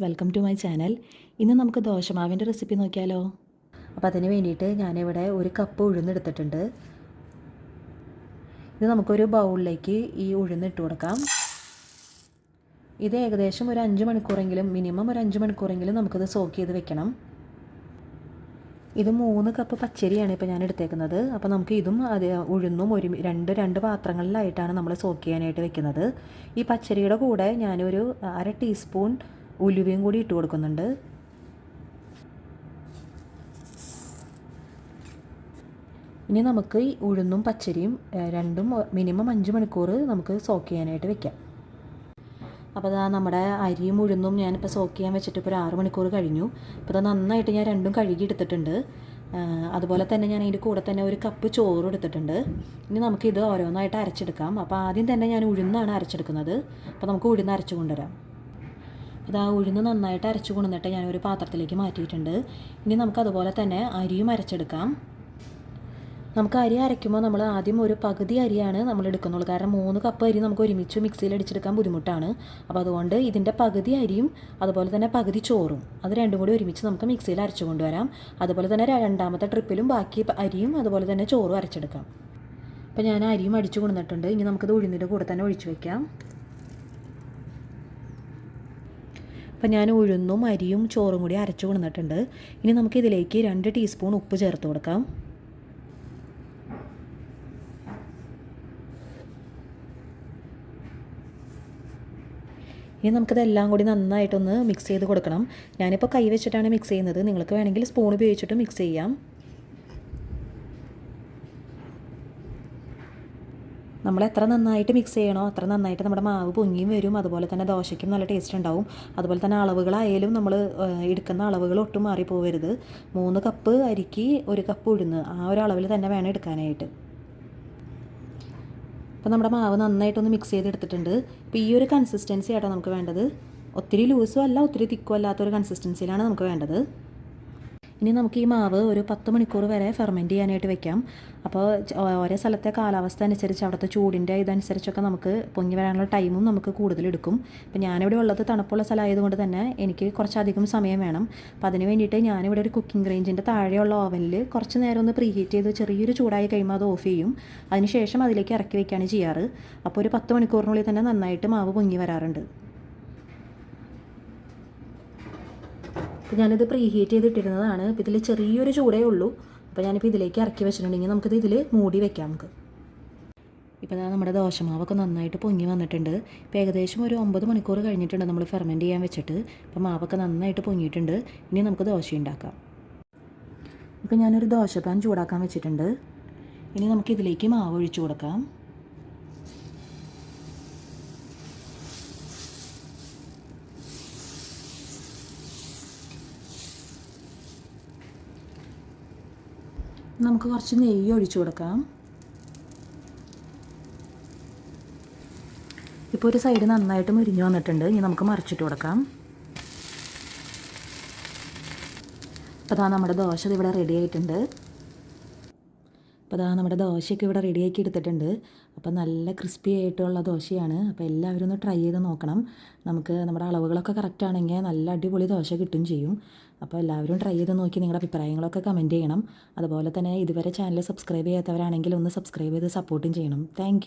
Welcome to my channel. ഇന്ന് നമുക്ക് ദോശമാവിൻ്റെ recipe നോക്കിയാലോ. അപ്പോൾ അതിന് വേണ്ടിയിട്ട് ഞാനിവിടെ ഒരു കപ്പ് ഉഴുന്നെടുത്തിട്ടുണ്ട്. ഇത് നമുക്കൊരു ബൗളിലേക്ക് ഈ ഉഴുന്നിട്ട് കൊടുക്കാം. ഇത് ഏകദേശം ഒരു 5 മണിക്കൂറെങ്കിലും, മിനിമം ഒരു 5 മണിക്കൂറെങ്കിലും നമുക്കിത് സോക്ക് ചെയ്ത് വെക്കണം. ഇത് 3 കപ്പ് പച്ചരിയാണ് ഇപ്പോൾ ഞാൻ എടുത്തേക്കുന്നത്. അപ്പോൾ നമുക്ക് ഇതും ഉഴുന്നും രണ്ട് പാത്രങ്ങളിലായിട്ടാണ് നമ്മൾ സോക്ക് ചെയ്യാനായിട്ട് വെക്കുന്നത്. ഈ പച്ചരിയുടെ കൂടെ ഞാനൊരു 1/2 ടീസ്പൂൺ ഉലുവയും കൂടി ഇട്ട് കൊടുക്കുന്നുണ്ട്. ഇനി നമുക്ക് ഈ ഉഴുന്നും പച്ചരിയും രണ്ടും മിനിമം 5 മണിക്കൂർ നമുക്ക് സോക്ക് ചെയ്യാനായിട്ട് വെക്കാം. അപ്പോൾ നമ്മുടെ അരിയും ഉഴുന്നും ഞാനിപ്പോൾ സോക്ക് ചെയ്യാൻ വെച്ചിട്ട് ഇപ്പോൾ ഒരു 6 മണിക്കൂർ കഴിഞ്ഞു. അപ്പോൾ അത് നന്നായിട്ട് ഞാൻ രണ്ടും കഴുകി എടുത്തിട്ടുണ്ട്. അതുപോലെ തന്നെ ഞാൻ അതിൻ്റെ കൂടെ തന്നെ ഒരു കപ്പ് ചോറ് എടുത്തിട്ടുണ്ട്. ഇനി നമുക്കിത് ഓരോന്നായിട്ട് അരച്ചെടുക്കാം. അപ്പോൾ ആദ്യം തന്നെ ഞാൻ ഉഴുന്നാണ് അരച്ചെടുക്കുന്നത്. അപ്പോൾ നമുക്ക് ഉഴുന്ന് അരച്ചു കൊണ്ടുവരാം. അത് ഉഴുന്ന് നന്നായിട്ട് അരച്ചു കൊണ്ടുവന്നിട്ട് ഞാൻ ഒരു പാത്രത്തിലേക്ക് മാറ്റിയിട്ടുണ്ട്. ഇനി നമുക്കതുപോലെ തന്നെ അരിയും അരച്ചെടുക്കാം. നമുക്ക് അരി അരയ്ക്കുമ്പോൾ നമ്മൾ ആദ്യം ഒരു പകുതി അരിയാണ് നമ്മൾ എടുക്കുന്നുള്ളൂ. കാരണം 3 കപ്പ് അരി നമുക്ക് ഒരുമിച്ച് മിക്സിയിൽ അടിച്ചെടുക്കാൻ ബുദ്ധിമുട്ടാണ്. അപ്പോൾ അതുകൊണ്ട് ഇതിൻ്റെ പകുതി അരിയും അതുപോലെ തന്നെ പകുതി ചോറും അത് രണ്ടും കൂടി ഒരുമിച്ച് നമുക്ക് മിക്സിയിൽ അരച്ചു കൊണ്ടുവരാം. അതുപോലെ തന്നെ രണ്ടാമത്തെ ട്രിപ്പിലും ബാക്കി അരിയും അതുപോലെ തന്നെ ചോറും അരച്ചെടുക്കാം. അപ്പോൾ ഞാൻ അരിയും അടിച്ചു കൊണ്ടുവന്നിട്ടുണ്ട്. ഇനി നമുക്കത് ഉഴുന്നിൻ്റെ കൂടെ തന്നെ ഒഴിച്ചു വയ്ക്കാം. അപ്പോൾ ഞാൻ ഉഴുന്നും അരിയും ചോറും കൂടി അരച്ചു കൊണ്ടുവന്നിട്ടുണ്ട്. ഇനി നമുക്കിതിലേക്ക് 2 ടീസ്പൂൺ ഉപ്പ് ചേർത്ത് കൊടുക്കാം. ഇനി നമുക്കിതെല്ലാം കൂടി നന്നായിട്ടൊന്ന് മിക്സ് ചെയ്ത് കൊടുക്കണം. ഞാനിപ്പോൾ കൈ വെച്ചിട്ടാണ് മിക്സ് ചെയ്യുന്നത്. നിങ്ങൾക്ക് വേണമെങ്കിൽ സ്പൂൺ ഉപയോഗിച്ചിട്ട് മിക്സ് ചെയ്യാം. നമ്മൾ എത്ര നന്നായിട്ട് മിക്സ് ചെയ്യണോ അത്ര നന്നായിട്ട് നമ്മുടെ മാവ് പൊങ്ങിയും വരും. അതുപോലെ തന്നെ ദോശയ്ക്കും നല്ല ടേസ്റ്റ് ഉണ്ടാവും. അതുപോലെ തന്നെ അളവുകളായാലും നമ്മൾ എടുക്കുന്ന അളവുകൾ ഒട്ടും മാറിപ്പോവരുത്. 3 കപ്പ് അരിക്ക് 1 കപ്പ് ഉഴുന്ന്, ആ ഒരു അളവിൽ തന്നെ വേണം എടുക്കാനായിട്ട്. അപ്പോൾ നമ്മുടെ മാവ് നന്നായിട്ടൊന്ന് മിക്സ് ചെയ്തെടുത്തിട്ടുണ്ട്. ഇപ്പോൾ ഈ ഒരു കൺസിസ്റ്റൻസി ആട്ടോ നമുക്ക് വേണ്ടത്. ഒത്തിരി ലൂസും അല്ല ഒത്തിരി തിക്കും അല്ലാത്തൊരു കൺസിസ്റ്റൻസിയിലാണ് നമുക്ക് വേണ്ടത്. ഇനി നമുക്ക് ഈ മാവ് ഒരു 10 മണിക്കൂർ വരെ ഫെർമെൻറ്റ് ചെയ്യാനായിട്ട് വെക്കാം. അപ്പോൾ ഓരോ സ്ഥലത്തെ കാലാവസ്ഥ അനുസരിച്ച് അവിടുത്തെ ചൂടിൻ്റെ ഇതനുസരിച്ചൊക്കെ നമുക്ക് പൊങ്ങി വരാനുള്ള ടൈമും നമുക്ക് കൂടുതലെടുക്കും. ഇപ്പോൾ ഞാനിവിടെ ഉള്ളത് തണുപ്പുള്ള സ്ഥലമായതുകൊണ്ട് തന്നെ എനിക്ക് കുറച്ചധികം സമയം വേണം. അപ്പോൾ അതിന് വേണ്ടിയിട്ട് ഞാനിവിടെ ഒരു കുക്കിംഗ് റേഞ്ചിൻ്റെ താഴെയുള്ള ഓവനിൽ കുറച്ച് നേരം ഒന്ന് പ്രീഹീറ്റ് ചെയ്ത് ചെറിയൊരു ചൂടായി കഴിയുമ്പോൾ അത് ഓഫ് ചെയ്യും. അതിനുശേഷം അതിലേക്ക് ഇറക്കി വയ്ക്കുകയാണ് ചെയ്യാറ്. അപ്പോൾ ഒരു 10 മണിക്കൂറിനുള്ളിൽ തന്നെ നന്നായിട്ട് മാവ് പൊങ്ങി വരാറുണ്ട്. അപ്പോൾ ഞാനിത് പ്രീഹീറ്റ് ചെയ്തിട്ടിരുന്നതാണ്. അപ്പോൾ ഇതിൽ ചെറിയൊരു ചൂടേ ഉള്ളൂ. അപ്പോൾ ഞാനിപ്പോൾ ഇതിലേക്ക് ഇറക്കി വെച്ചിട്ടുണ്ടെങ്കിൽ നമുക്കിത് ഇതിൽ മൂടി വെക്കാം. ഇപ്പോൾ നമ്മുടെ ദോശമാവൊക്കെ നന്നായിട്ട് പൊങ്ങി വന്നിട്ടുണ്ട്. ഇപ്പോൾ ഏകദേശം ഒരു 9 മണിക്കൂർ കഴിഞ്ഞിട്ടുണ്ട് നമ്മൾ ഫെർമെൻറ്റ് ചെയ്യാൻ വെച്ചിട്ട്. ഇപ്പോൾ മാവൊക്കെ നന്നായിട്ട് പൊങ്ങിയിട്ടുണ്ട്. ഇനി നമുക്ക് ദോശ ഉണ്ടാക്കാം. ഇപ്പോൾ ഞാനൊരു ദോശ പാൻ ചൂടാക്കാൻ വെച്ചിട്ടുണ്ട്. ഇനി നമുക്കിതിലേക്ക് മാവ് ഒഴിച്ചു കൊടുക്കാം. നമുക്ക് കുറച്ച് നെയ്യ് ഒഴിച്ചു കൊടുക്കാം. ഇപ്പോൾ ഒരു സൈഡ് നന്നായിട്ട് മുരിഞ്ഞു വന്നിട്ടുണ്ട്. ഇനി നമുക്ക് മറിച്ചിട്ട് കൊടുക്കാം. അപ്പോൾ നമ്മുടെ ദോശ ഇവിടെ റെഡി ആയിട്ടുണ്ട്. അപ്പോൾ നമ്മുടെ ദോശയൊക്കെ ഇവിടെ റെഡിയാക്കി എടുത്തിട്ടുണ്ട്. അപ്പോൾ നല്ല ക്രിസ്പി ആയിട്ടുള്ള ദോശയാണ്. അപ്പോൾ എല്ലാവരും ഒന്ന് ട്രൈ ചെയ്ത് നോക്കണം. നമുക്ക് നമ്മുടെ അളവുകളൊക്കെ കറക്റ്റ് ആണെങ്കിൽ നല്ല അടിപൊളി ദോശ കിട്ടും ചെയ്യും. അപ്പോൾ എല്ലാവരും ട്രൈ ചെയ്ത് നോക്കി നിങ്ങളുടെ അഭിപ്രായങ്ങളൊക്കെ കമൻറ്റ് ചെയ്യണം. അതുപോലെ തന്നെ ഇതുവരെ ചാനൽ സബ്സ്ക്രൈബ് ചെയ്യാത്തവരാണെങ്കിൽ ഒന്ന് സബ്സ്ക്രൈബ് ചെയ്ത് സപ്പോർട്ടും ചെയ്യണം. താങ്ക്